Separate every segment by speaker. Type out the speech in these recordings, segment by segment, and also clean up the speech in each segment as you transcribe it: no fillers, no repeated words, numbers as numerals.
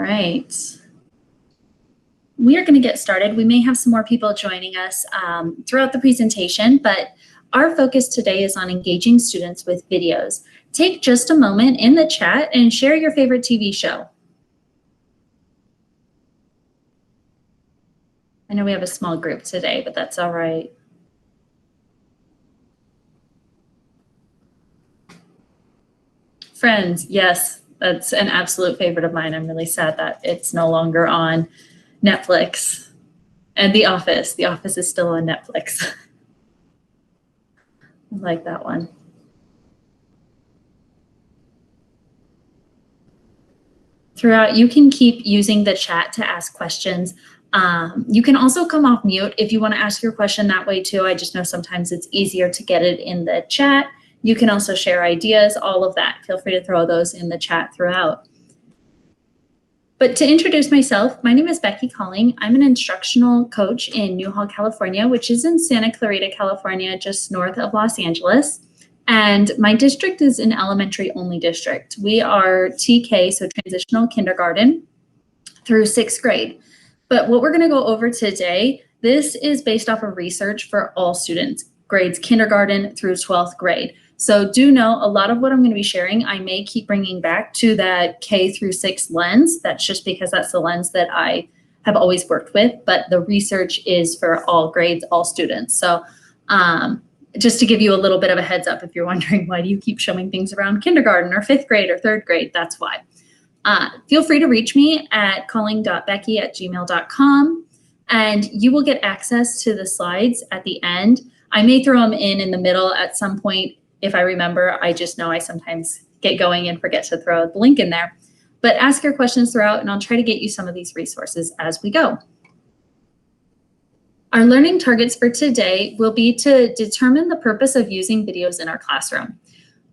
Speaker 1: right. We are going to get started. We may have some more people joining us throughout the presentation, but our focus today is on engaging students with videos. Take just a moment in the chat and share your favorite TV show. I know we have a small group today, but that's all right. Friends, yes, that's an absolute favorite of mine. I'm really sad that it's no longer on Netflix. And The Office. The Office is still on Netflix. I like that one. Throughout, you can keep using the chat to ask questions. You can also come off mute if you want to ask your question that way too. I just know sometimes it's easier to get it in the chat. You can also share ideas, all of that. Feel free to throw those in the chat throughout. But to introduce myself, my name is Becky Calling. I'm an instructional coach in Newhall, California, which is in Santa Clarita, California, just north of Los Angeles. And my district is an elementary only district. We are TK, so transitional kindergarten through 6th grade. But what we're going to go over today, this is based off of research for all students, grades kindergarten through 12th grade. So do know a lot of what I'm going to be sharing, I may keep bringing back to that K through 6 lens. That's just because that's the lens that I have always worked with, but the research is for all grades, all students. So just to give you a little bit of a heads up, if you're wondering why do you keep showing things around kindergarten or 5th grade or 3rd grade, that's why. Feel free to reach me at calling.becky@gmail.com and you will get access to the slides at the end. I may throw them in the middle at some point. If I remember, I just know I sometimes get going and forget to throw the link in there. But ask your questions throughout and I'll try to get you some of these resources as we go. Our learning targets for today will be to determine the purpose of using videos in our classroom.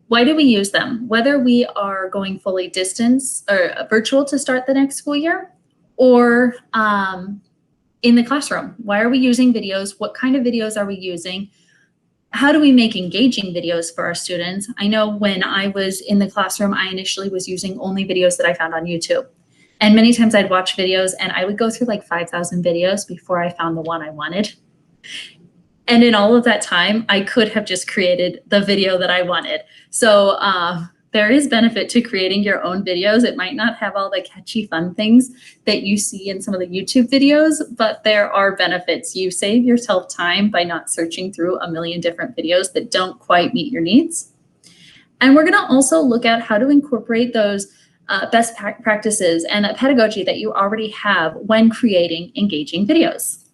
Speaker 1: Why do we use them? Whether we are going fully distance or virtual to start the next school year or in the classroom. Why are we using videos? What kind of videos are we using? How do we make engaging videos for our students? I know when I was in the classroom, I initially was using only videos that I found on YouTube. And many times I'd watch videos and I would go through like 5,000 videos before I found the one I wanted. And in all of that time, I could have just created the video that I wanted. So there is benefit to creating your own videos. It might not have all the catchy fun things that you see in some of the YouTube videos, but there are benefits. You save yourself time by not searching through a million different videos that don't quite meet your needs. And we're gonna also look at how to incorporate those best practices and that pedagogy that you already have when creating engaging videos.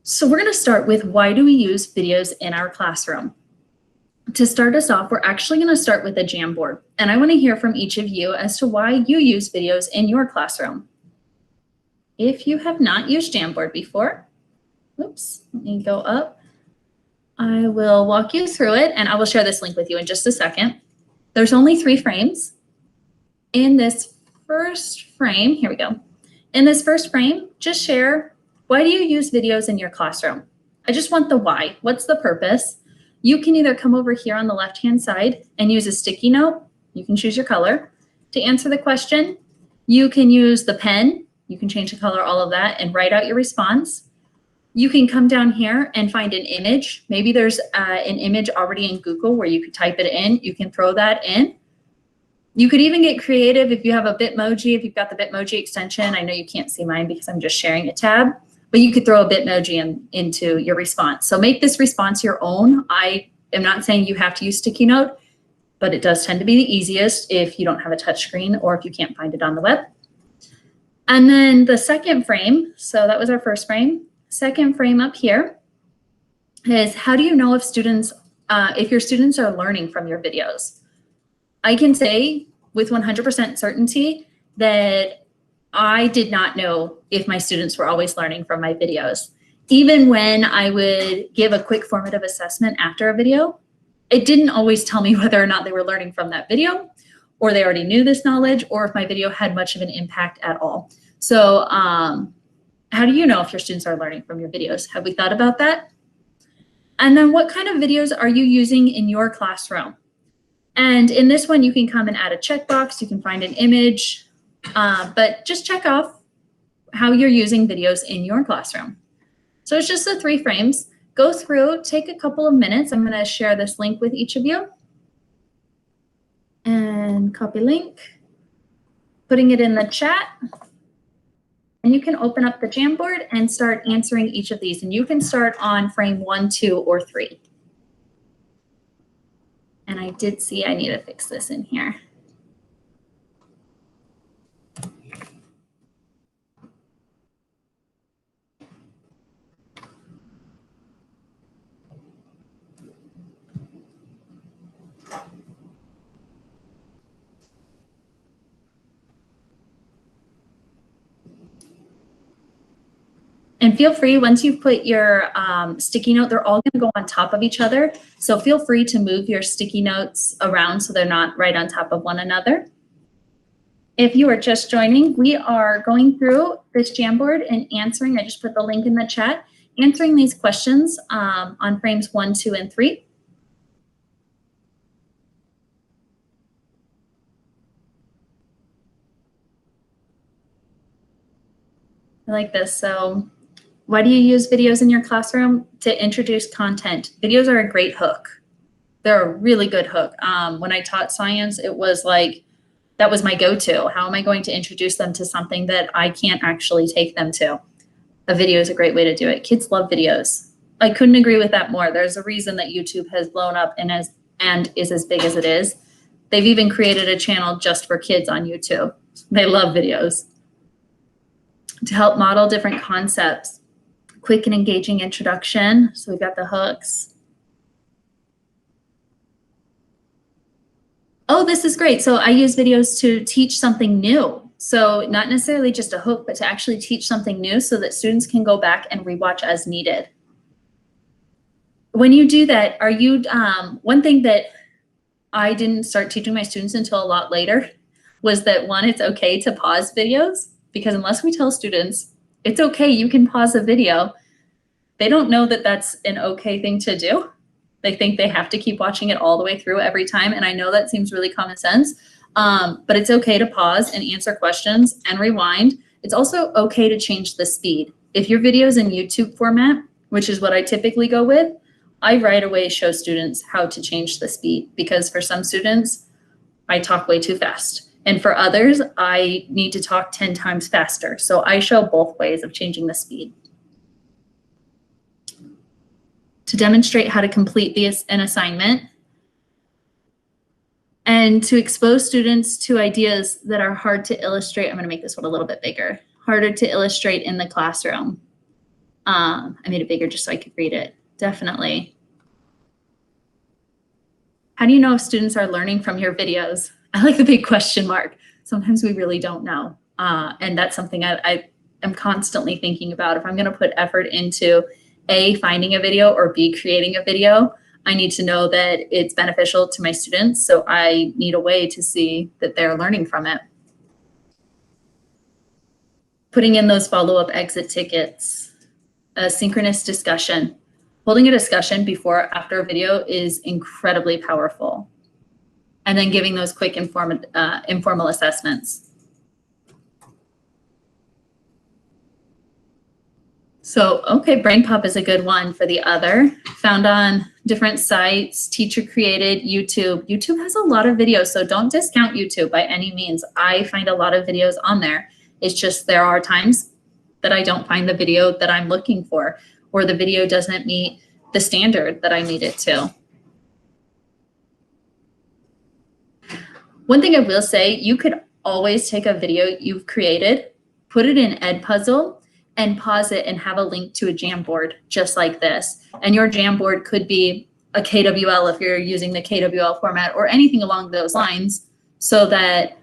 Speaker 1: So we're gonna start with why do we use videos in our classroom? To start us off, we're actually going to start with a Jamboard, and I want to hear from each of you as to why you use videos in your classroom. If you have not used Jamboard before, oops, let me go up. I will walk you through it, and I will share this link with you in just a second. There's only 3 frames. In this first frame, here we go. In this first frame, just share, why do you use videos in your classroom? I just want the why. What's the purpose? You can either come over here on the left-hand side and use a sticky note. You can choose your color. To answer the question, you can use the pen. You can change the color, all of that, and write out your response. You can come down here and find an image. Maybe there's an image already in Google where you could type it in. You can throw that in. You could even get creative if you have a Bitmoji, if you've got the Bitmoji extension. I know you can't see mine because I'm just sharing a tab. But you could throw a Bitmoji into your response. So make this response your own. I am not saying you have to use sticky note, but it does tend to be the easiest if you don't have a touch screen or if you can't find it on the web. And then the second frame, so that was our first frame. Second frame up here is how do you know if your students are learning from your videos? I can say with 100% certainty that I did not know if my students were always learning from my videos. Even when I would give a quick formative assessment after a video, it didn't always tell me whether or not they were learning from that video or they already knew this knowledge or if my video had much of an impact at all. So how do you know if your students are learning from your videos? Have we thought about that? And then what kind of videos are you using in your classroom? And in this one, you can come and add a checkbox. You can find an image, but just check off how you're using videos in your classroom. So it's just the 3 frames. Go through, take a couple of minutes. I'm going to share this link with each of you. And copy link, putting it in the chat. And you can open up the Jamboard and start answering each of these. And you can start on frame 1, 2, or 3. And I did see I need to fix this in here. And feel free, once you've put your sticky note, they're all going to go on top of each other. So feel free to move your sticky notes around so they're not right on top of one another. If you are just joining, we are going through this Jamboard and answering, I just put the link in the chat, answering these questions on frames 1, 2, and 3. I like this. So why do you use videos in your classroom? To introduce content. Videos are a great hook. They're a really good hook. When I taught science, it was like, that was my go-to. How am I going to introduce them to something that I can't actually take them to? A video is a great way to do it. Kids love videos. I couldn't agree with that more. There's a reason that YouTube has blown up and is as big as it is. They've even created a channel just for kids on YouTube. They love videos. To help model different concepts. Quick and engaging introduction. So we've got the hooks. Oh, this is great. So I use videos to teach something new. So not necessarily just a hook, but to actually teach something new so that students can go back and rewatch as needed. When you do that, are you, one thing that I didn't start teaching my students until a lot later was that, one, it's okay to pause videos, because unless we tell students it's okay, you can pause a video, they don't know that that's an okay thing to do. They think they have to keep watching it all the way through every time. And I know that seems really common sense, but it's okay to pause and answer questions and rewind. It's also okay to change the speed. If your video is in YouTube format, which is what I typically go with, I right away show students how to change the speed, because for some students, I talk way too fast. And for others, I need to talk 10 times faster. So I show both ways of changing the speed. To demonstrate how to complete an assignment, and to expose students to ideas that are hard to illustrate. I'm going to make this one a little bit bigger. Harder to illustrate in the classroom. I made it bigger just so I could read it. Definitely. How do you know if students are learning from your videos? I like the big question mark. Sometimes we really don't know. And that's something I am constantly thinking about. If I'm going to put effort into A, finding a video, or B, creating a video, I need to know that it's beneficial to my students. So I need a way to see that they're learning from it. Putting in those follow-up exit tickets, a synchronous discussion. Holding a discussion before or after a video is incredibly powerful. And then giving those quick informal assessments. So, okay, Brain Pop is a good one for the other. Found on different sites, teacher created, YouTube. YouTube has a lot of videos, so don't discount YouTube by any means. I find a lot of videos on there. It's just there are times that I don't find the video that I'm looking for, or the video doesn't meet the standard that I need it to. One thing I will say, you could always take a video you've created, put it in Edpuzzle, and pause it and have a link to a Jamboard just like this. And your Jamboard could be a KWL if you're using the KWL format, or anything along those lines, so that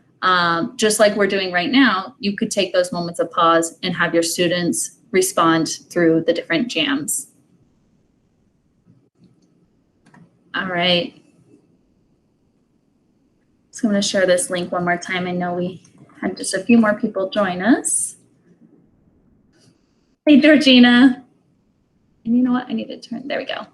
Speaker 1: just like we're doing right now, you could take those moments of pause and have your students respond through the different jams. All right. So I'm going to share this link one more time. I know we had just a few more people join us. Hey, Georgina. And you know what? I need to turn, there we go.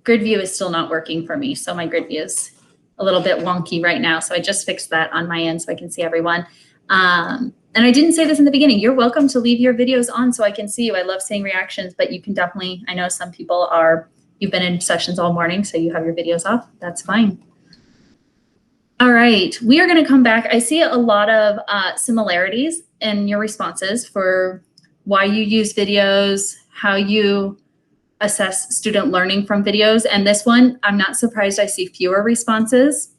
Speaker 1: Grid view is still not working for me, so my grid view is a little bit wonky right now. So I just fixed that on my end so I can see everyone. And I didn't say this in the beginning. You're welcome to leave your videos on so I can see you. I love seeing reactions, but you can definitely, I know some people you've been in sessions all morning, so you have your videos off. That's fine. All right, we are going to come back. I see a lot of similarities in your responses for why you use videos, how you assess student learning from videos. And this one, I'm not surprised I see fewer responses.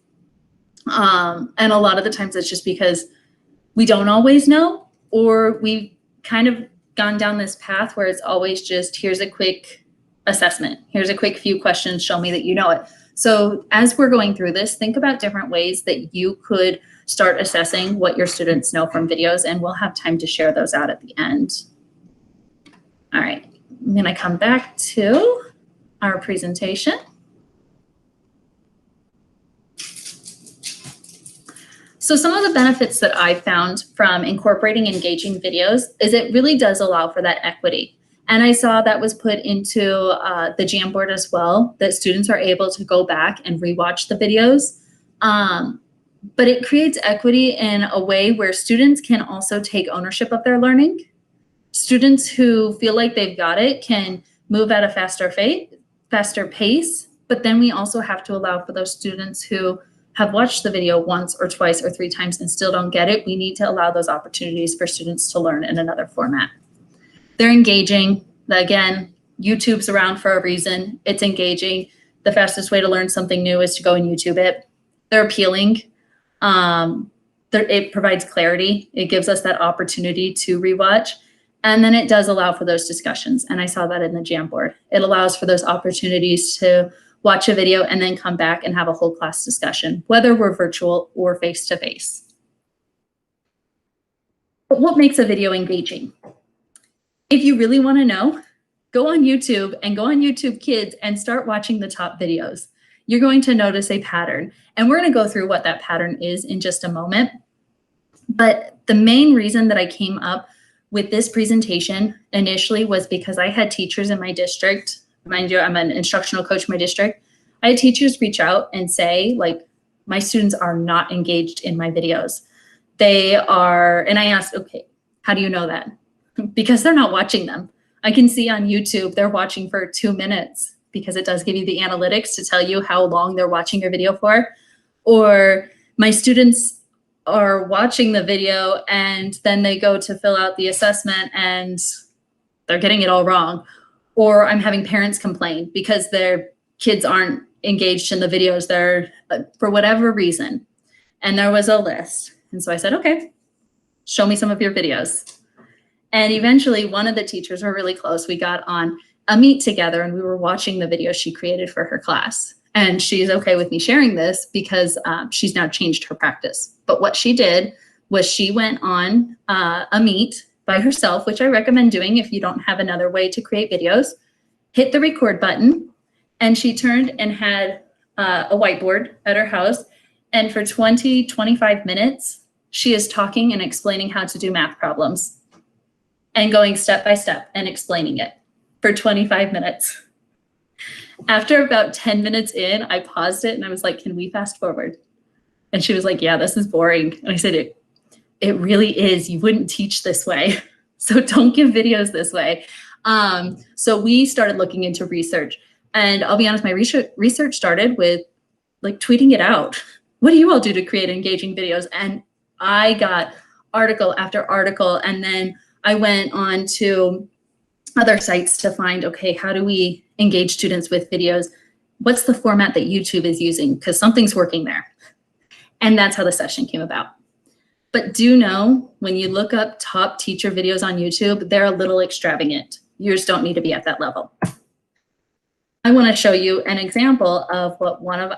Speaker 1: And a lot of the times it's just because we don't always know, or we've kind of gone down this path where it's always just, here's a quick assessment. Here's a quick few questions, show me that you know it. So as we're going through this, think about different ways that you could start assessing what your students know from videos, and we'll have time to share those out at the end. All right, I'm gonna come back to our presentation. So some of the benefits that I found from incorporating engaging videos is it really does allow for that equity. And I saw that was put into the Jamboard as well, that students are able to go back and rewatch the videos. But it creates equity in a way where students can also take ownership of their learning. Students who feel like they've got it can move at a faster pace, but then we also have to allow for those students who have watched the video once or twice or 3 times and still don't get it. We need to allow those opportunities for students to learn in another format. They're engaging. Again, YouTube's around for a reason. It's engaging. The fastest way to learn something new is to go and YouTube it. They're appealing. It provides clarity. It gives us that opportunity to rewatch. And then it does allow for those discussions. And I saw that in the Jamboard. It allows for those opportunities to watch a video and then come back and have a whole class discussion, whether we're virtual or face-to-face. But what makes a video engaging? If you really want to know, go on YouTube and go on YouTube Kids and start watching the top videos. You're going to notice a pattern. And we're going to go through what that pattern is in just a moment. But the main reason that I came up with this presentation initially was because I had teachers in my district. Mind you, I'm an instructional coach in my district. I had teachers reach out and say, like, my students are not engaged in my videos. They are, and I asked, okay, how do you know that? Because they're not watching them. I can see on YouTube, they're watching for 2 minutes because it does give you the analytics to tell you how long they're watching your video for. Or my students are watching the video and then they go to fill out the assessment and they're getting it all wrong. Or I'm having parents complain because their kids aren't engaged in the videos. They're, for whatever reason. And there was a list. And so I said, okay, show me some of your videos. And eventually one of the teachers, were really close, we got on a meet together and we were watching the video she created for her class. And she's okay with me sharing this because she's now changed her practice. But what she did was she went on a meet by herself, which I recommend doing if you don't have another way to create videos, hit the record button, and she turned and had a whiteboard at her house. And for 20, 25 minutes, she is talking and explaining how to do math problems and going step by step and explaining it for 25 minutes. After about 10 minutes in, I paused it and I was like, can we fast forward? And she was like, yeah, this is boring. And I said, it really is. You wouldn't teach this way. So don't give videos this way. So we started looking into research. And I'll be honest, my research started with like tweeting it out. What do you all do to create engaging videos? And I got article after article. And then I went on to other sites to find, okay, how do we engage students with videos? What's the format that YouTube is using? Because something's working there. And that's how the session came about. But do know when you look up top teacher videos on YouTube, they're a little extravagant. Yours don't need to be at that level. I want to show you an example of what one of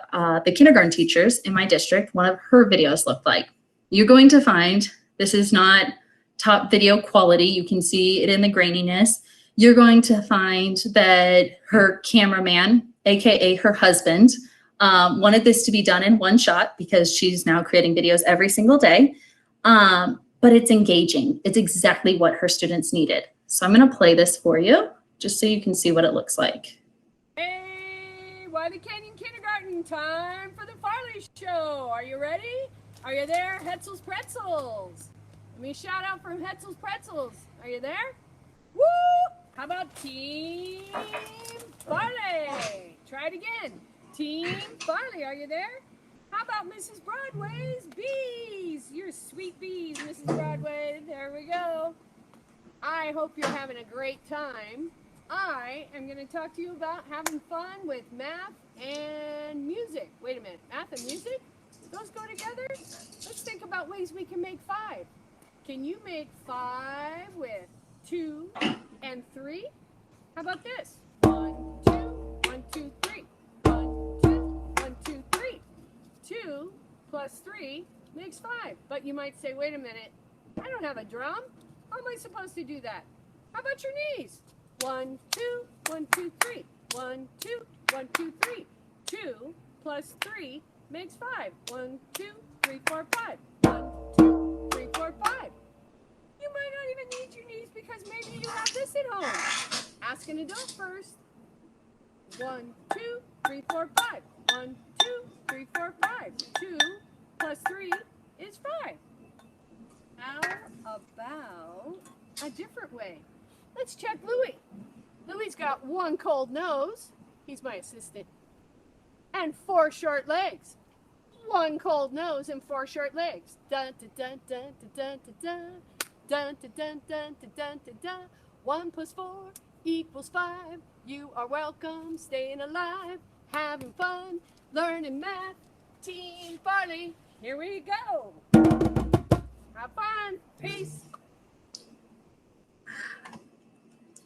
Speaker 1: the kindergarten teachers in my district, one of her videos looked like. You're going to find this is not top video quality. You can see it in the graininess. You're going to find that her cameraman, AKA her husband, wanted this to be done in one shot because she's now creating videos every single day. But it's engaging. It's exactly what her students needed. So I'm going to play this for you just so you can see what it looks like.
Speaker 2: Hey, why the Canyon Kindergarten. Time for the Farley Show. Are you ready? Are you there, Hetzel's Pretzels? Let me shout out from Hetzel's Pretzels. Are you there? Woo! How about Team Farley? Try it again. Team Farley, are you there? How about Mrs. Broadway's bees? Your sweet bees, Mrs. Broadway. There we go. I hope you're having a great time. I am going to talk to you about having fun with math and music. Wait a minute, math and music? Those go together? Let's think about ways we can make 5. Can you make 5 with 2 and 3? How about this? 1, 2, 1, 2, 3. 1, 2, 1, 2, 3. 2 plus 3 makes 5. But you might say, wait a minute, I don't have a drum. How am I supposed to do that? How about your knees? 1, 2, 1, 2, 3. 1, 2, 1, 2, 3. 2 plus 3 makes 5. 1, 2, 3, 4, 5. 1, 2, 3, 4, 5. You might not even need your knees because maybe you have this at home. Ask an adult first. 1, 2, 3, 4, 5. 1, 2, 3, 4, 5. 2 plus 3 is 5. How about a different way? Let's check Louie. Louie's got 1 cold nose. He's my assistant. And 4 short legs. 1 cold nose and 4 short legs. Dun dun dun dun dun dun dun dun dun dun dun dun dun dun. 1 plus 4 equals 5. You are welcome, staying alive, having fun, learning math. Team Farley, here we go. Have fun. Peace.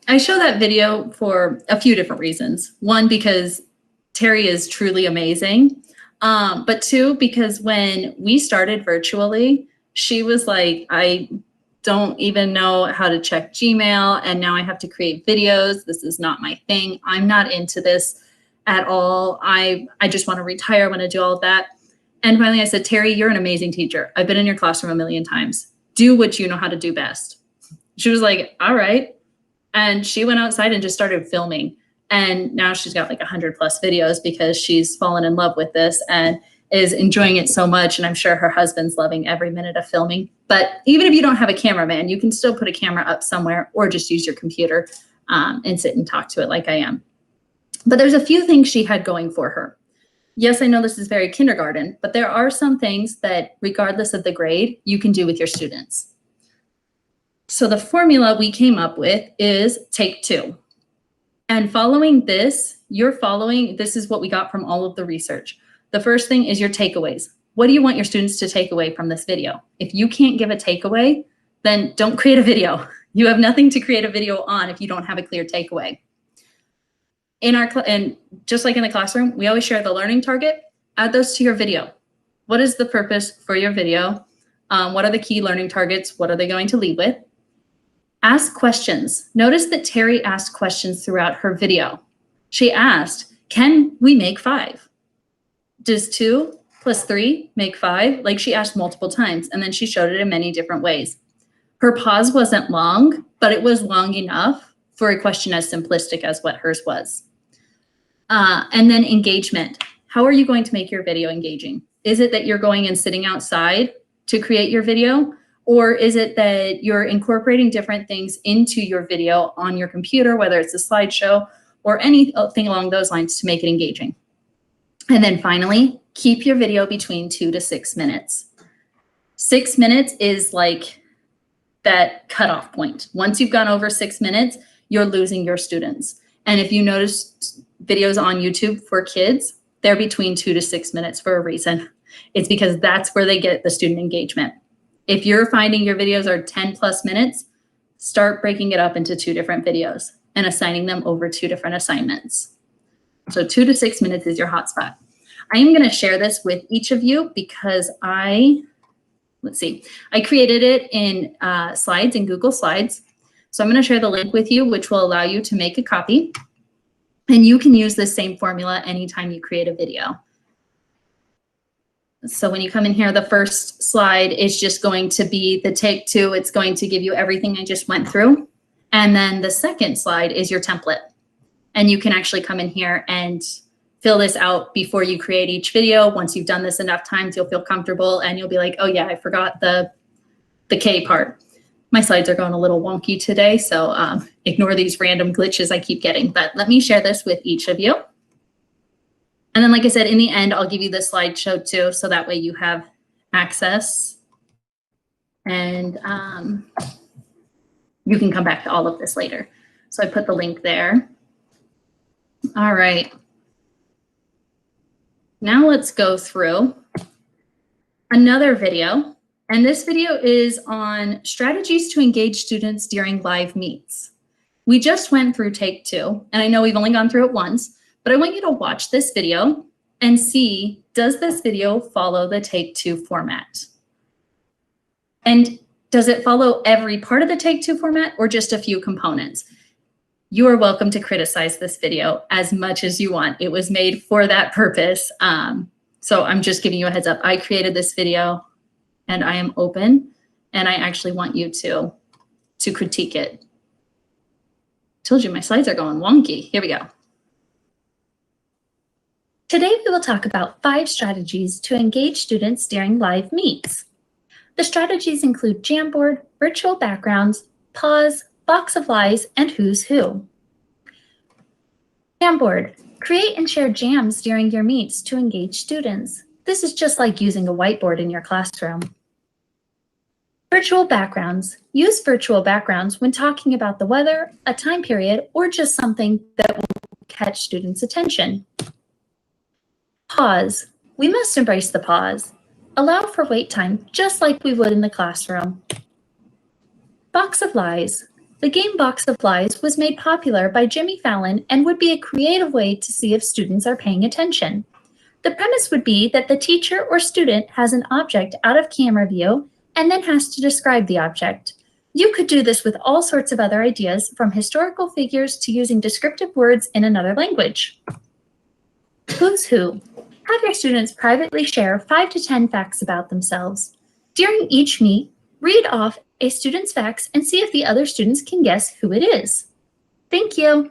Speaker 1: I show that video for a few different reasons. 1, because Terry is truly amazing. But 2, because when we started virtually, she was like, I don't even know how to check Gmail, and now I have to create videos. This is not my thing. I'm not into this at all. I just want to retire. I want to do all of that. And finally I said, Terry, you're an amazing teacher. I've been in your classroom a million times. Do what you know how to do best. She was like, all right. And she went outside and just started filming. And now she's got like 100 plus videos because she's fallen in love with this and is enjoying it so much. And I'm sure her husband's loving every minute of filming. But even if you don't have a cameraman, you can still put a camera up somewhere or just use your computer and sit and talk to it like I am. But there's a few things she had going for her. Yes, I know this is very kindergarten, but there are some things that regardless of the grade, you can do with your students. So the formula we came up with is take 2. And following this, this is what we got from all of the research. The first thing is your takeaways. What do you want your students to take away from this video? If you can't give a takeaway, then don't create a video. You have nothing to create a video on if you don't have a clear takeaway. And just like in the classroom, we always share the learning target. Add those to your video. What is the purpose for your video? What are the key learning targets? What are they going to lead with? Ask questions. Notice that Terry asked questions throughout her video. She asked, can we make 5? Does 2 plus 3 make 5? Like she asked multiple times, and then she showed it in many different ways. Her pause wasn't long, but it was long enough for a question as simplistic as what hers was. And then engagement. How are you going to make your video engaging? Is it that you're going and sitting outside to create your video? Or is it that you're incorporating different things into your video on your computer, whether it's a slideshow or anything along those lines to make it engaging? And then finally, keep your video between 2 to 6 minutes. 6 minutes is like that cutoff point. Once you've gone over 6 minutes, you're losing your students. And if you notice videos on YouTube for kids, they're between 2 to 6 minutes for a reason. It's because that's where they get the student engagement. If you're finding your videos are 10 plus minutes, start breaking it up into 2 different videos and assigning them over 2 different assignments. So 2 to 6 minutes is your hotspot. I am going to share this with each of you because I created it in slides in Google Slides. So I'm going to share the link with you, which will allow you to make a copy. And you can use this same formula anytime you create a video. So when you come in here, the first slide is just going to be the take 2. It's going to give you everything I just went through. And then the second slide is your template. And you can actually come in here and fill this out before you create each video. Once you've done this enough times, you'll feel comfortable and you'll be like, oh yeah, I forgot the K part. My slides are going a little wonky today, so ignore these random glitches I keep getting, but let me share this with each of you. And then, like I said, in the end, I'll give you the slideshow too, so that way you have access. And you can come back to all of this later. So I put the link there. All right. Now let's go through another video. And this video is on strategies to engage students during live meets. We just went through take 2, and I know we've only gone through it once, but I want you to watch this video and see, does this video follow the take 2 format? And does it follow every part of the take 2 format or just a few components? You are welcome to criticize this video as much as you want. It was made for that purpose. So I'm just giving you a heads up. I created this video and I am open, and I actually want you to critique it. Told you my slides are going wonky. Here we go.
Speaker 3: Today we will talk about 5 strategies to engage students during live meets. The strategies include Jamboard, virtual backgrounds, pause, box of lies, and who's who. Jamboard. Create and share jams during your meets to engage students. This is just like using a whiteboard in your classroom. Virtual backgrounds. Use virtual backgrounds when talking about the weather, a time period, or just something that will catch students' attention. Pause. We must embrace the pause. Allow for wait time, just like we would in the classroom. Box of lies. The game Box of Lies was made popular by Jimmy Fallon and would be a creative way to see if students are paying attention. The premise would be that the teacher or student has an object out of camera view and then has to describe the object. You could do this with all sorts of other ideas, from historical figures to using descriptive words in another language. Who's who? Have your students privately share 5 to 10 facts about themselves. During each meet, read off a student's facts and see if the other students can guess who it is. Thank you.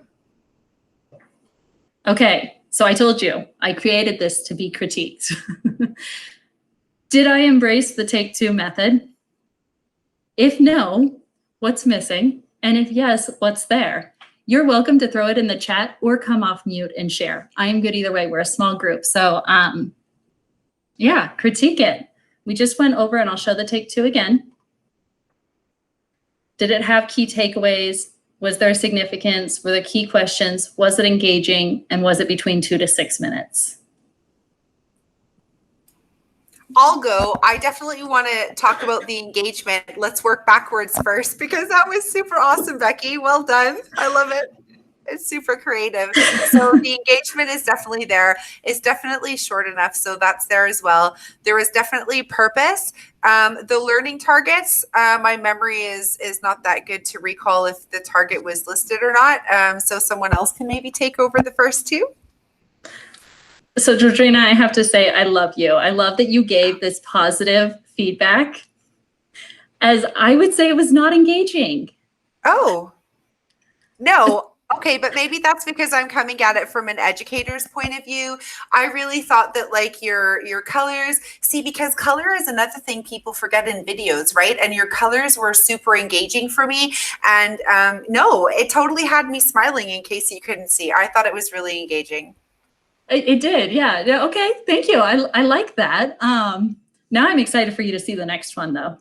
Speaker 1: Okay, so I told you, I created this to be critiqued. Did I embrace the take 2 method? If no, what's missing? And if yes, what's there? You're welcome to throw it in the chat or come off mute and share. I am good either way. We're a small group. So yeah, critique it. We just went over, and I'll show the take 2 again. Did it have key takeaways? Was there significance? Were there key questions? Was it engaging? And was it between 2 to 6 minutes?
Speaker 4: I'll go. I definitely want to talk about the engagement. Let's work backwards first, because that was super awesome, Becky. Well done. I love it. It's super creative. So the engagement is definitely there. It's definitely short enough, so that's there as well. There was definitely purpose. The learning targets, my memory is not that good to recall if the target was listed or not. So someone else can maybe take over the first 2.
Speaker 1: So Georgina, I have to say, I love you. I love that you gave this positive feedback, as I would say it was not engaging.
Speaker 4: Oh, no. Okay, but maybe that's because I'm coming at it from an educator's point of view. I really thought that, like, your colors, see, because color is another thing people forget in videos, right? And your colors were super engaging for me. And no, it totally had me smiling, in case you couldn't see. I thought it was really engaging.
Speaker 1: It did, yeah. Okay, thank you. I like that. Now I'm excited for you to see the next one, though.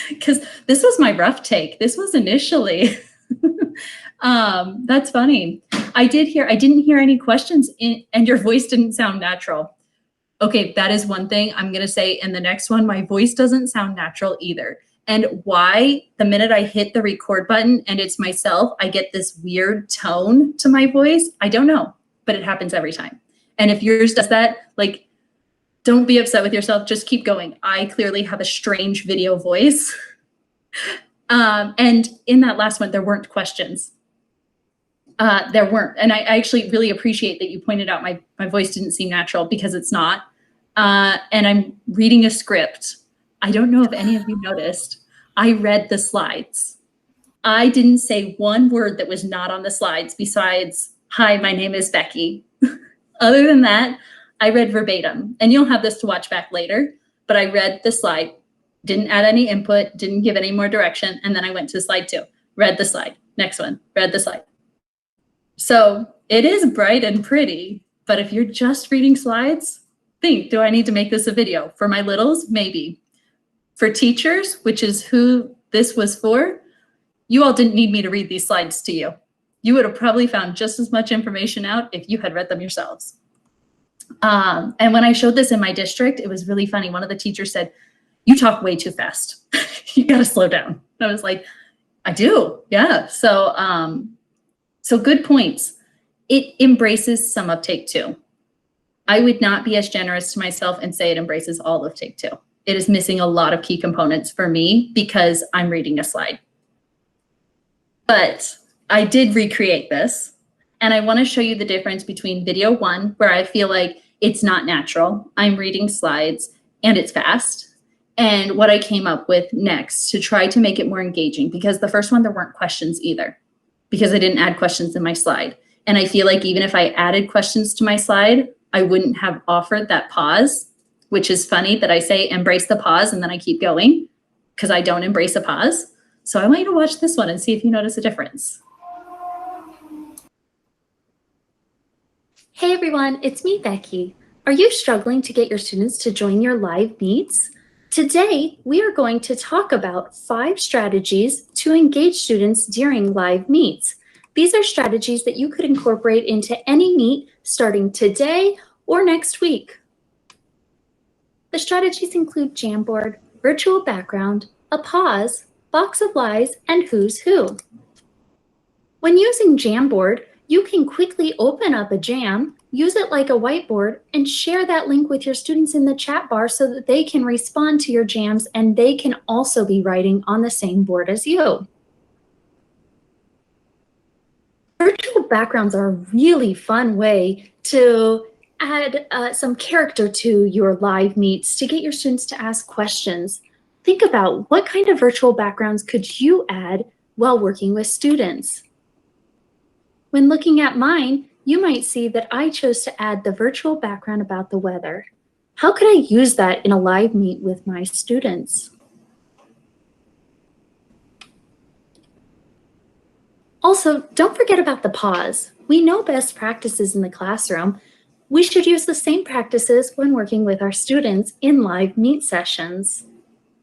Speaker 1: Because this was my rough take. This was initially... That's funny. I didn't hear any questions and your voice didn't sound natural. Okay, that is one thing I'm going to say. In the next one, my voice doesn't sound natural either. And why, the minute I hit the record button and it's myself, I get this weird tone to my voice. I don't know, but it happens every time. And if yours does that, like, don't be upset with yourself. Just keep going. I clearly have a strange video voice. And in that last one, there weren't questions. There weren't. And I actually really appreciate that you pointed out my voice didn't seem natural, because it's not. And I'm reading a script. I don't know if any of you noticed. I read the slides. I didn't say one word that was not on the slides besides hi, my name is Becky. Other than that, I read verbatim, and you'll have this to watch back later, but I read the slide, didn't add any input, didn't give any more direction, and then I went to slide 2, read the slide, next one, read the slide. So it is bright and pretty, but if you're just reading slides, think, do I need to make this a video? For my littles, maybe. For teachers, which is who this was for, you all didn't need me to read these slides to you. You would have probably found just as much information out if you had read them yourselves. And when I showed this in my district, it was really funny. One of the teachers said, you talk way too fast. You got to slow down. I was like, I do, yeah. So good points. It embraces some of Take Two. I would not be as generous to myself and say it embraces all of Take Two. It is missing a lot of key components for me because I'm reading a slide. But I did recreate this, and I want to show you the difference between video 1, where I feel like it's not natural, I'm reading slides, and it's fast, and what I came up with next to try to make it more engaging, because the first one, there weren't questions either, because I didn't add questions in my slide. And I feel like even if I added questions to my slide, I wouldn't have offered that pause, which is funny that I say embrace the pause and then I keep going, because I don't embrace a pause. So I want you to watch this one and see if you notice a difference.
Speaker 3: Hey everyone, it's me, Becky. Are you struggling to get your students to join your live meets? Today, we are going to talk about 5 strategies to engage students during live meets. These are strategies that you could incorporate into any meet starting today or next week. The strategies include Jamboard, virtual background, a pause, box of lies, and who's who. When using Jamboard, you can quickly open up a jam, use it like a whiteboard, and share that link with your students in the chat bar so that they can respond to your jams and they can also be writing on the same board as you. Virtual backgrounds are a really fun way to add some character to your live meets to get your students to ask questions. Think about what kind of virtual backgrounds could you add while working with students. When looking at mine, you might see that I chose to add the virtual background about the weather. How could I use that in a live meet with my students? Also, don't forget about the pause. We know best practices in the classroom. We should use the same practices when working with our students in live meet sessions.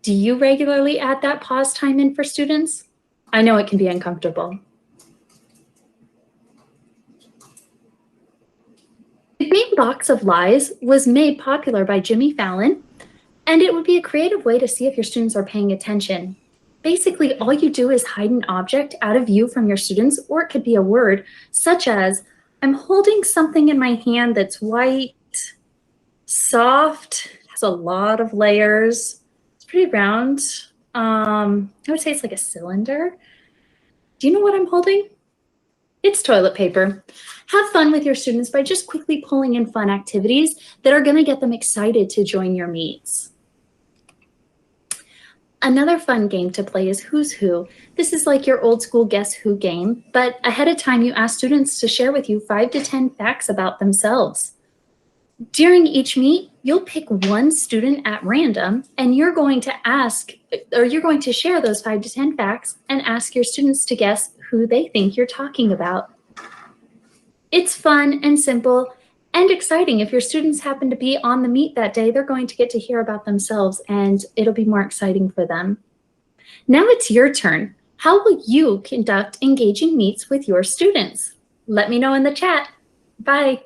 Speaker 3: Do you regularly add that pause time in for students? I know it can be uncomfortable. The game Box of Lies was made popular by Jimmy Fallon, and it would be a creative way to see if your students are paying attention. Basically, all you do is hide an object out of view from your students, or it could be a word, such as, I'm holding something in my hand that's white, soft, has a lot of layers. It's pretty round. I would say it's like a cylinder. Do you know what I'm holding? It's toilet paper. Have fun with your students by just quickly pulling in fun activities that are going to get them excited to join your meets. Another fun game to play is Who's Who. This is like your old school Guess Who game, but ahead of time you ask students to share with you 5 to 10 facts about themselves. During each meet, you'll pick one student at random, and you're going to share those 5 to 10 facts and ask your students to guess who they think you're talking about. It's fun and simple and exciting. If your students happen to be on the meet that day, they're going to get to hear about themselves and it'll be more exciting for them. Now it's your turn. How will you conduct engaging meets with your students? Let me know in the chat. Bye.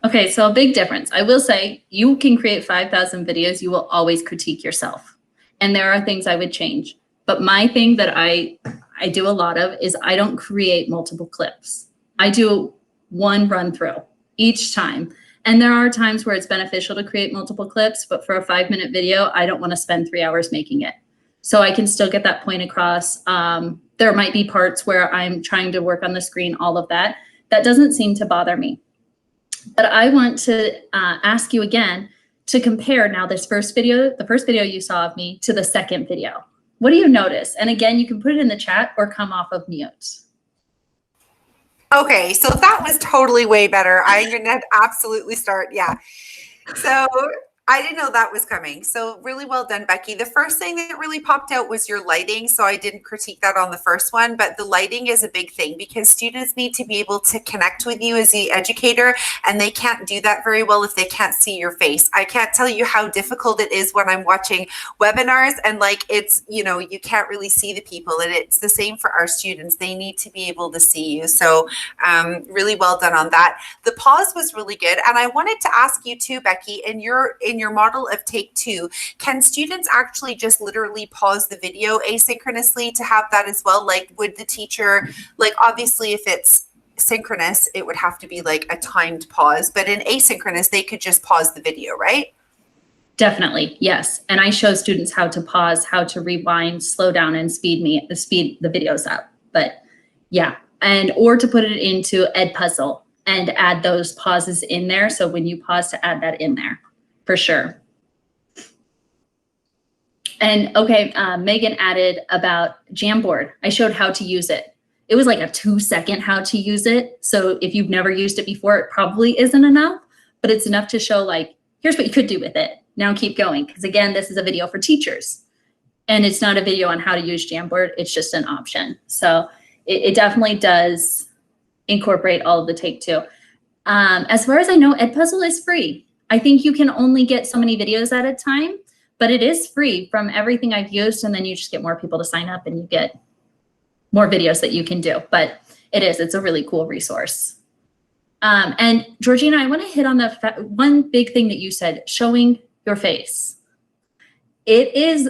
Speaker 1: Okay, so a big difference. I will say you can create 5,000 videos. You will always critique yourself. And there are things I would change. But my thing that I do a lot of is I don't create multiple clips. I do one run through each time. And there are times where it's beneficial to create multiple clips, but for a 5-minute video, I don't want to spend 3 hours making it. So I can still get that point across. There might be parts where I'm trying to work on the screen, all of that. That doesn't seem to bother me. But I want to ask you again to compare now this first video, the first video you saw of me, to the second video. What do you notice? And again, you can put it in the chat or come off of mute.
Speaker 4: Okay, so that was totally way better. I'm going to absolutely start. Yeah. So I didn't know that was coming. So really well done, Becky. The first thing that really popped out was your lighting. So I didn't critique that on the first one, but the lighting is a big thing because students need to be able to connect with you as the educator, and they can't do that very well if they can't see your face. I can't tell you how difficult it is when I'm watching webinars and like it's, you know, you can't really see the people, and it's the same for our students. They need to be able to see you. So really well done on that. The pause was really good. And I wanted to ask you too, Becky, in your model of take two, can students actually just literally pause the video asynchronously to have that as well? Like would the teacher, like obviously if it's synchronous, it would have to be like a timed pause, but in asynchronous, they could just pause the video, right?
Speaker 1: Definitely, yes. And I show students how to pause, how to rewind, slow down, and speed the videos up. But yeah, and or to put it into Edpuzzle and add those pauses in there. So when you pause, to add that in there, for sure. And okay, Megan added about Jamboard. I showed how to use it. It was like a 2-second how to use it. So if you've never used it before, it probably isn't enough, but it's enough to show like, here's what you could do with it. Now keep going. Because again, this is a video for teachers. And it's not a video on how to use Jamboard. It's just an option. So it definitely does incorporate all of the take two. As far as I know, Edpuzzle is free. I think you can only get so many videos at a time, but it is free from everything I've used. And then you just get more people to sign up and you get more videos that you can do. But it's a really cool resource. And Georgina, I want to hit on the one big thing that you said, showing your face. It is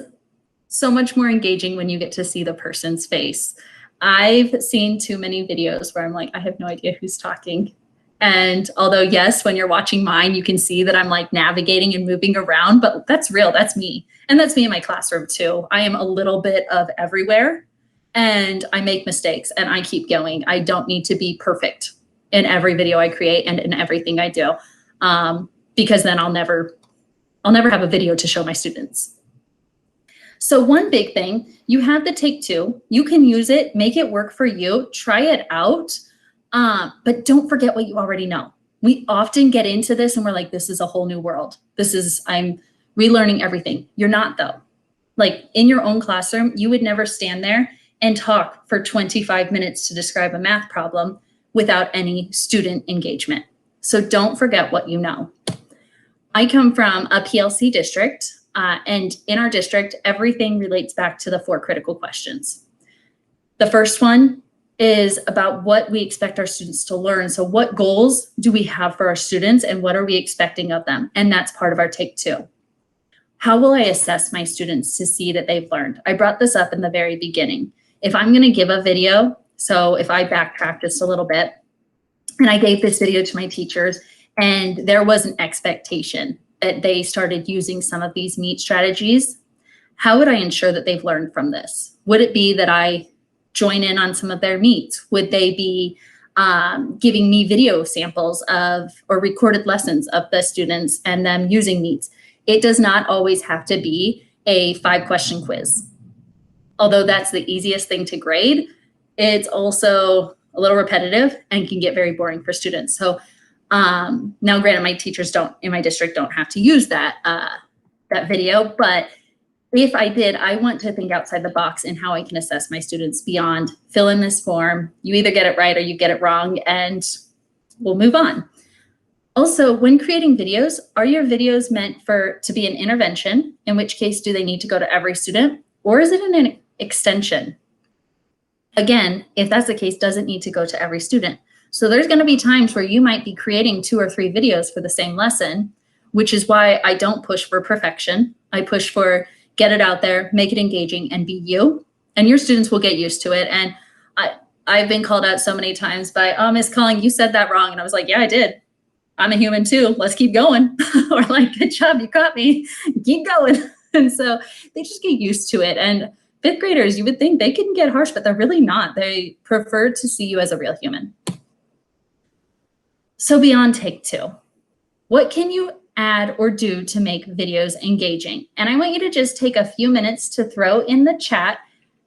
Speaker 1: so much more engaging when you get to see the person's face. I've seen too many videos where I'm like, I have no idea who's talking. And although, yes, when you're watching mine, you can see that I'm like navigating and moving around, but that's real, that's me. And that's me in my classroom too. I am a little bit of everywhere and I make mistakes and I keep going. I don't need to be perfect in every video I create and in everything I do, because then I'll never have a video to show my students. So one big thing, you have the take two, you can use it, make it work for you, try it out, but don't forget what you already know. We often get into this and we're like, this is a whole new world. I'm relearning everything. You're not though. Like in your own classroom, you would never stand there and talk for 25 minutes to describe a math problem without any student engagement. So don't forget what you know. I come from a PLC district. And in our district, everything relates back to the 4 critical questions. The first one is about what we expect our students to learn. So what goals do we have for our students and what are we expecting of them? And that's part of our take two. How will I assess my students to see that they've learned? I brought this up in the very beginning. If I'm going to give a video, so if I backtrack just a little bit, and I gave this video to my teachers and there was an expectation that they started using some of these meet strategies, how would I ensure that they've learned from this? Would it be that I join in on some of their meets? Would they be giving me video samples of or recorded lessons of the students and them using meets? It does not always have to be a 5-question quiz. Although that's the easiest thing to grade, it's also a little repetitive and can get very boring for students. So now granted, my teachers in my district don't have to use that video, but if I did, I want to think outside the box in how I can assess my students beyond fill in this form. You either get it right or you get it wrong and we'll move on. Also, when creating videos, are your videos meant to be an intervention? In which case, do they need to go to every student? Or is it an extension? Again, if that's the case, does it need to go to every student? So there's going to be times where you might be creating 2 or 3 videos for the same lesson, which is why I don't push for perfection. I push for get it out there, make it engaging, and be you. And your students will get used to it. And I've been called out so many times by, oh, Miss Calling, you said that wrong. And I was like, yeah, I did. I'm a human too. Let's keep going. Or like, good job, you caught me. Keep going. And so they just get used to it. And 5th graders, you would think they can get harsh, but they're really not. They prefer to see you as a real human. So beyond take two, what can you add or do to make videos engaging? And I want you to just take a few minutes to throw in the chat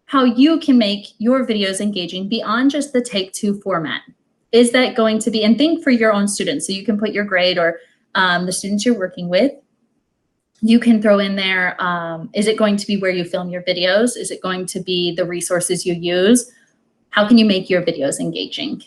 Speaker 1: how you can make your videos engaging beyond just the take two format. is that going to be, and think for your own students, so you can put your grade or the students you're working with. You can throw in there, is it going to be where you film your videos? Is it going to be the resources you use? How can you make your videos engaging?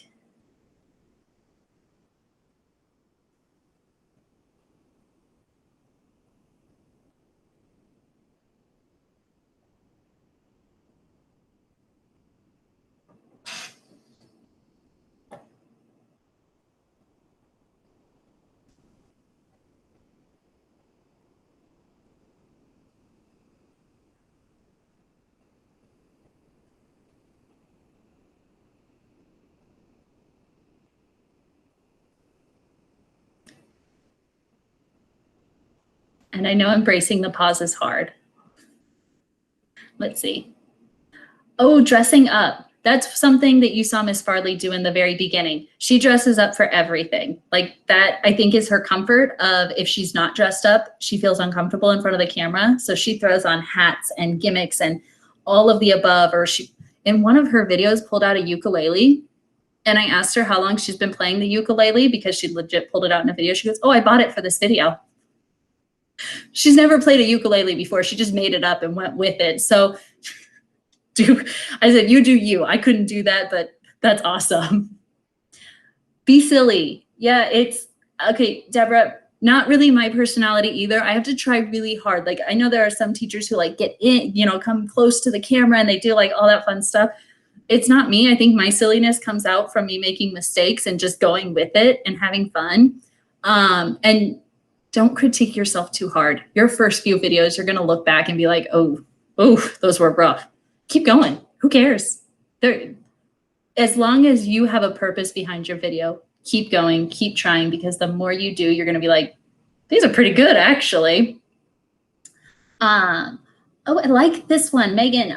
Speaker 1: And I know embracing the pause is hard. Let's see. Oh, dressing up. That's something that you saw Miss Farley do in the very beginning. She dresses up for everything. Like that, I think, is her comfort of if she's not dressed up, she feels uncomfortable in front of the camera. So she throws on hats and gimmicks and all of the above. Or she, in one of her videos, pulled out a ukulele. And I asked her how long she's been playing the ukulele because she legit pulled it out in a video. She goes, oh, I bought it for this video. She's never played a ukulele before. She just made it up and went with it. So I said, you do you. I couldn't do that, but that's awesome. Be silly. Yeah, it's okay, Deborah, not really my personality either. I have to try really hard. Like I know there are some teachers who like get in, you know, come close to the camera and they do like all that fun stuff. It's not me. I think my silliness comes out from me making mistakes and just going with it and having fun. And don't critique yourself too hard. Your first few videos, you're going to look back and be like, oh, those were rough. Keep going. Who cares? As long as you have a purpose behind your video, keep going, keep trying, because the more you do, you're going to be like, these are pretty good, actually. Oh, I like this one, Megan.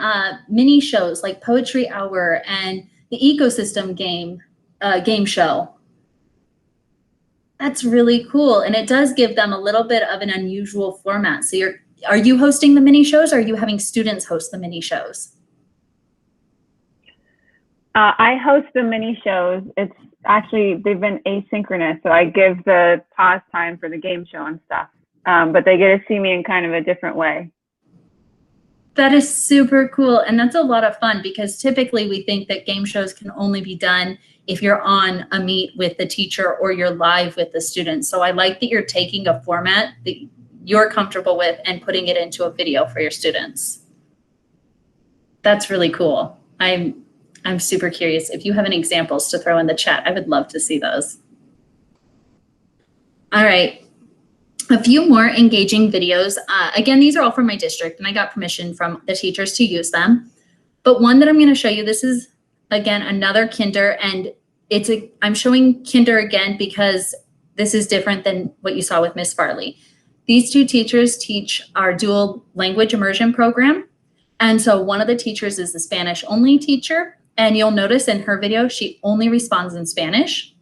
Speaker 1: Mini shows like Poetry Hour and the Ecosystem game show. That's really cool. And it does give them a little bit of an unusual format. So are you hosting the mini shows, or are you having students host the mini shows?
Speaker 5: I host the mini shows. It's actually, they've been asynchronous. So I give the pause time for the game show and stuff. But they get to see me in kind of a different way.
Speaker 1: That is super cool. And that's a lot of fun because typically we think that game shows can only be done if you're on a meet with the teacher or you're live with the students. So I like that you're taking a format that you're comfortable with and putting it into a video for your students. That's really cool. I'm super curious. If you have any examples to throw in the chat, I would love to see those. All right. A few more engaging videos. Again, these are all from my district, and I got permission from the teachers to use them. But one that I'm going to show you, this is, again, another kinder, and I'm showing kinder again because this is different than what you saw with Miss Farley. These two teachers teach our dual language immersion program. And so one of the teachers is the Spanish only teacher. And you'll notice in her video, she only responds in Spanish.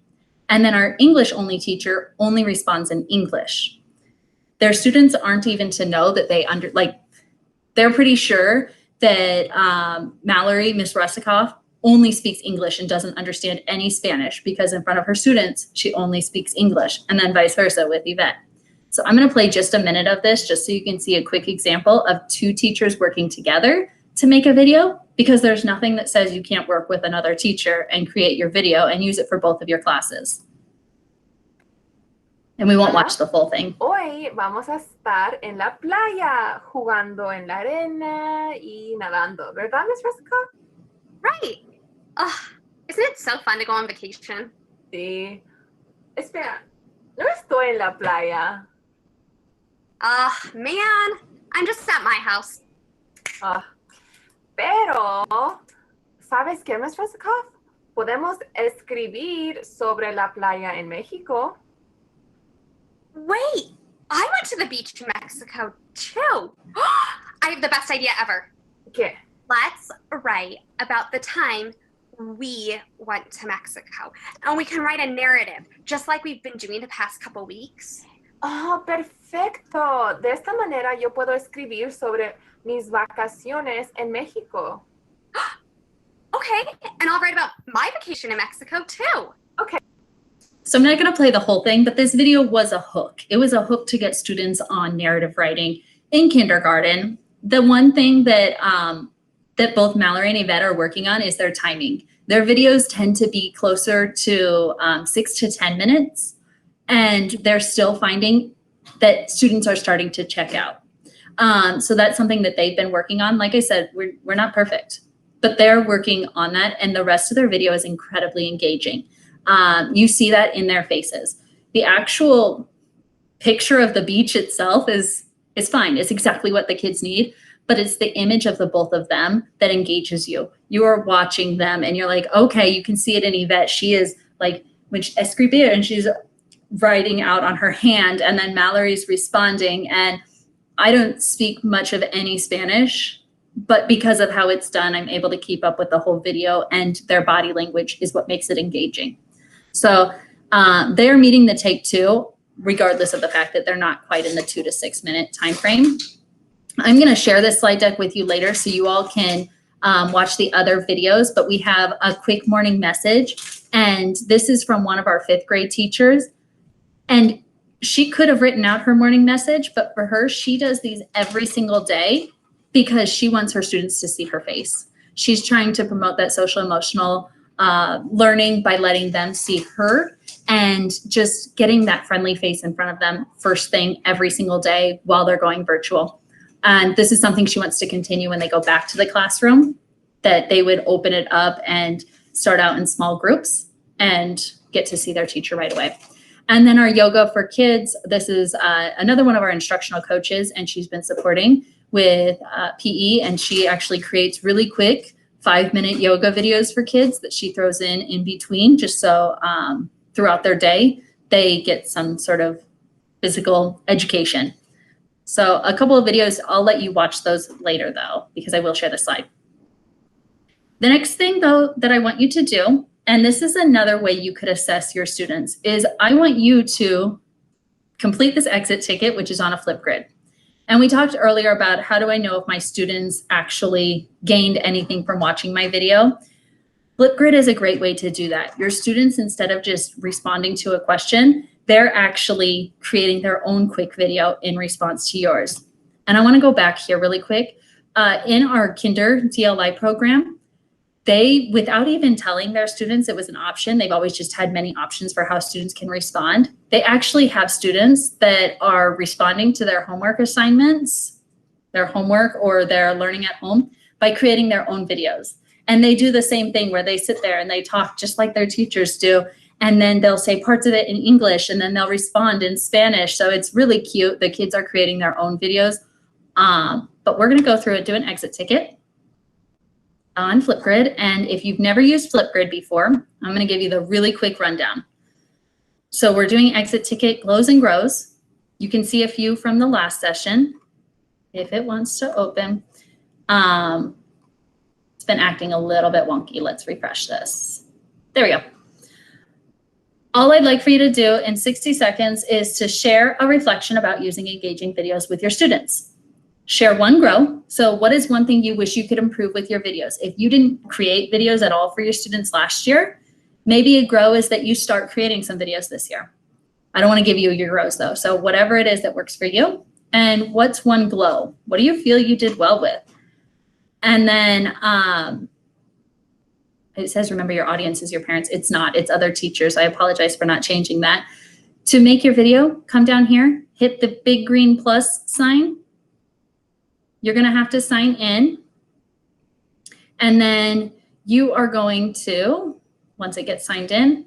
Speaker 1: And then our English only teacher only responds in English. Their students aren't even to know that they're pretty sure that Mallory, Miss Rusikoff, only speaks English and doesn't understand any Spanish because in front of her students, she only speaks English, and then vice versa with Yvette. So I'm going to play just a minute of this just so you can see a quick example of two teachers working together to make a video, because there's nothing that says you can't work with another teacher and create your video and use it for both of your classes. And we won't watch the full thing.
Speaker 6: Hoy vamos a estar en la playa, jugando en la arena y nadando, ¿verdad, Miss Rusikoff?
Speaker 7: Right. Isn't it so fun to go on vacation?
Speaker 6: Sí. Espera, no estoy en la playa.
Speaker 7: Man, I'm just at my house.
Speaker 6: Pero, ¿sabes qué, Miss Rusikoff? Podemos escribir sobre la playa en México.
Speaker 7: Wait, I went to the beach in Mexico too. I have the best idea ever.
Speaker 6: ¿Qué?
Speaker 7: Let's write about the time we went to Mexico. And we can write a narrative, just like we've been doing the past couple weeks.
Speaker 6: Oh, perfecto. De esta manera yo puedo escribir sobre mis vacaciones en México.
Speaker 7: Okay, and I'll write about my vacation in Mexico too.
Speaker 6: Okay.
Speaker 1: So I'm not going to play the whole thing, but this video was a hook. It was a hook to get students on narrative writing in kindergarten. The one thing that that both Mallory and Yvette are working on is their timing. Their videos tend to be closer to 6 to 10 minutes, and they're still finding that students are starting to check out. So that's something that they've been working on. Like I said, we're not perfect, but they're working on that, and the rest of their video is incredibly engaging. You see that in their faces. The actual picture of the beach itself is fine. It's exactly what the kids need, but it's the image of the both of them that engages you. You are watching them and you're like, okay, you can see it in Yvette. She is like, when she escribir, and she's writing out on her hand, and then Mallory's responding. And I don't speak much of any Spanish, but because of how it's done, I'm able to keep up with the whole video, and their body language is what makes it engaging. So they're meeting the take 2, regardless of the fact that they're not quite in the 2 to 6 minute time frame. I'm going to share this slide deck with you later so you all can watch the other videos, but we have a quick morning message, and this is from one of our 5th grade teachers. And she could have written out her morning message, but for her, she does these every single day because she wants her students to see her face. She's trying to promote that social emotional learning by letting them see her and just getting that friendly face in front of them first thing every single day while they're going virtual. And this is something she wants to continue when they go back to the classroom, that they would open it up and start out in small groups and get to see their teacher right away. And then our yoga for kids, this is another one of our instructional coaches, and she's been supporting with PE, and she actually creates really quick 5-minute yoga videos for kids that she throws in between, just so throughout their day, they get some sort of physical education. So a couple of videos, I'll let you watch those later though, because I will share the slide. The next thing though that I want you to do, and this is another way you could assess your students, is I want you to complete this exit ticket, which is on a flip grid. And we talked earlier about how do I know if my students actually gained anything from watching my video. Flipgrid is a great way to do that. Your students, instead of just responding to a question, they're actually creating their own quick video in response to yours. And I want to go back here really quick. In our Kinder DLI program, they, without even telling their students it was an option, they've always just had many options for how students can respond. They actually have students that are responding to their homework assignments, their homework or their learning at home by creating their own videos. And they do the same thing where they sit there and they talk just like their teachers do. And then they'll say parts of it in English and then they'll respond in Spanish. So it's really cute. The kids are creating their own videos. But we're going to go through it, do an exit ticket on Flipgrid. And if you've never used Flipgrid before, I'm going to give you the really quick rundown. So we're doing exit ticket glows and grows. You can see a few from the last session if it wants to open. It's been acting a little bit wonky. Let's refresh this. There we go. All I'd like for you to do in 60 seconds is to share a reflection about using engaging videos with your students. Share one grow. So what is one thing you wish you could improve with your videos? If you didn't create videos at all for your students last year, maybe a grow is that you start creating some videos this year. I don't want to give you your grows though. So whatever it is that works for you. And what's one glow? What do you feel you did well with? And then it says, remember your audience is your parents. It's not, it's other teachers. I apologize for not changing that. To make your video, come down here, hit the big green plus sign. You're going to have to sign in. And then you are going to, once it gets signed in,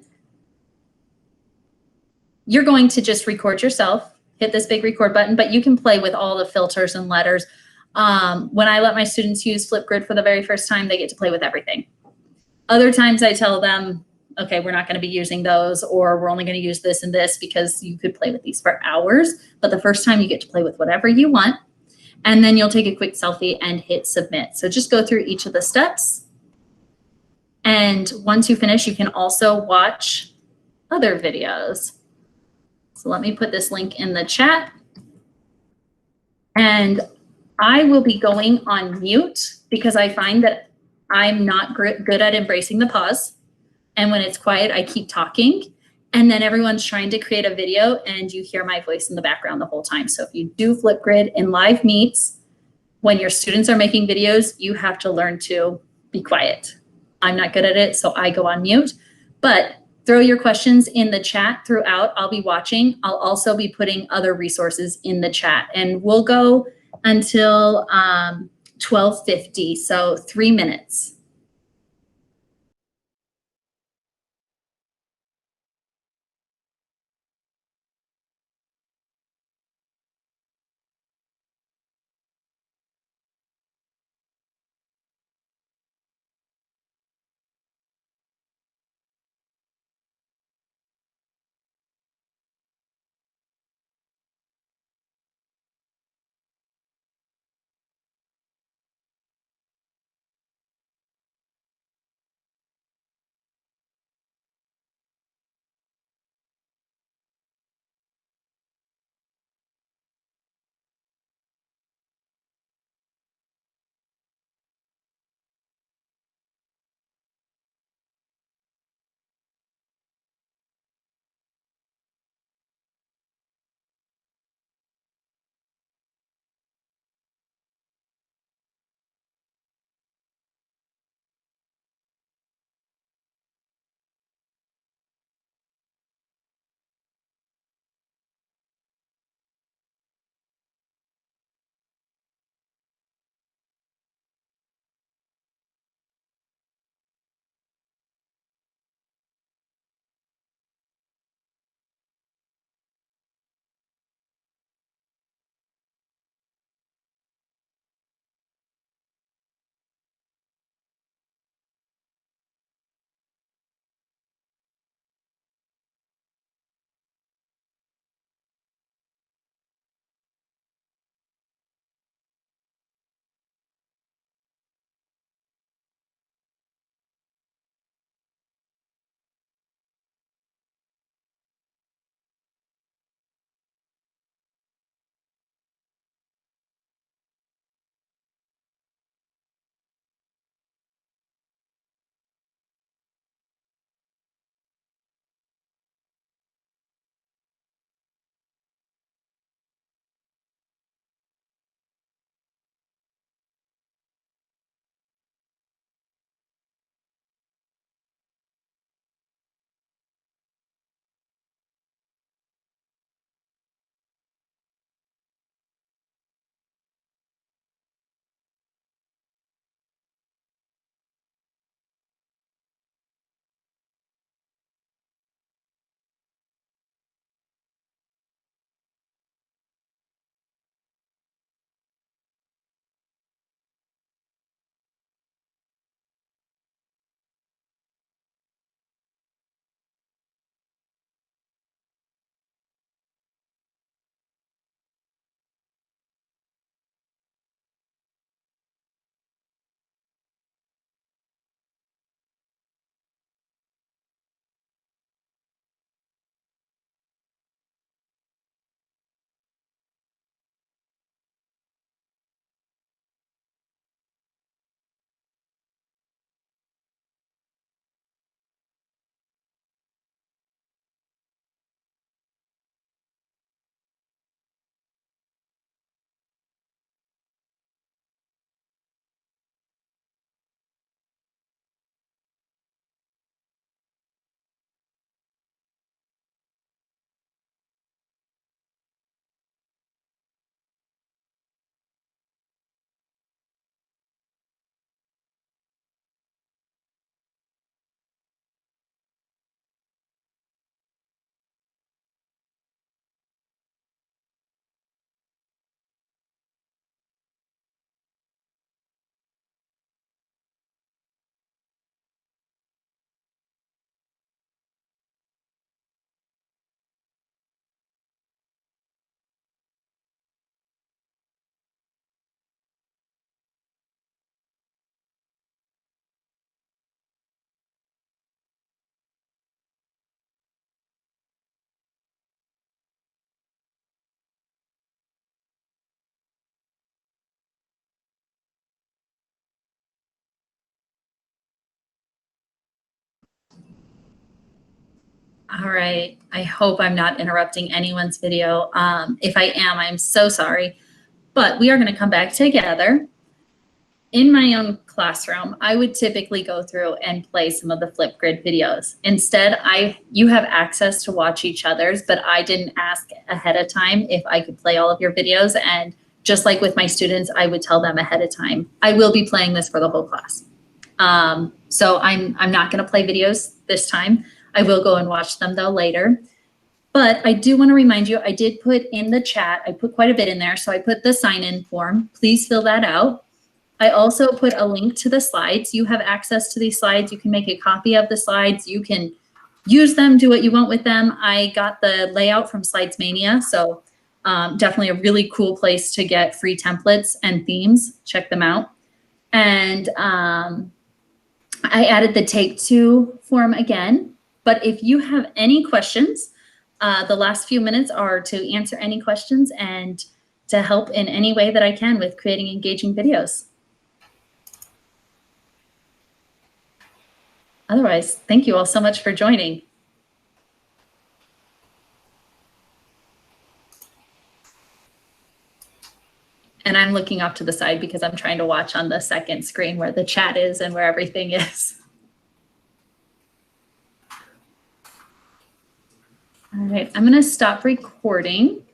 Speaker 1: you're going to just record yourself, hit this big record button, but you can play with all the filters and letters. When I let my students use Flipgrid for the very first time, they get to play with everything. Other times I tell them, okay, we're not going to be using those, or we're only going to use this and this, because you could play with these for hours. But the first time you get to play with whatever you want. And then you'll take a quick selfie and hit submit. So just go through each of the steps. And once you finish, you can also watch other videos. So let me put this link in the chat. And I will be going on mute because I find that I'm not good at embracing the pause. And when it's quiet, I keep talking. And then everyone's trying to create a video and you hear my voice in the background the whole time. So if you do Flipgrid in live meets, when your students are making videos, you have to learn to be quiet. I'm not good at it, so I go on mute. But throw your questions in the chat throughout. I'll be watching. I'll also be putting other resources in the chat. And we'll go until 12:50, so 3 minutes. All right. I hope I'm not interrupting anyone's video. If I am, I'm so sorry. But we are going to come back together. In my own classroom, I would typically go through and play some of the Flipgrid videos. Instead, you have access to watch each other's, but I didn't ask ahead of time if I could play all of your videos. And just like with my students, I would tell them ahead of time, I will be playing this for the whole class. So I'm not going to play videos this time. I will go and watch them though later. But I do want to remind you, I did put in the chat, I put quite a bit in there. So I put the sign-in form. Please fill that out. I also put a link to the slides. You have access to these slides. You can make a copy of the slides. You can use them, do what you want with them. I got the layout from Slides Mania, so definitely a really cool place to get free templates and themes. Check them out. And I added the Take Two form again. But if you have any questions, the last few minutes are to answer any questions and to help in any way that I can with creating engaging videos. Otherwise, thank you all so much for joining. And I'm looking off to the side because I'm trying to watch on the second screen where the chat is and where everything is. All right, I'm going to stop recording.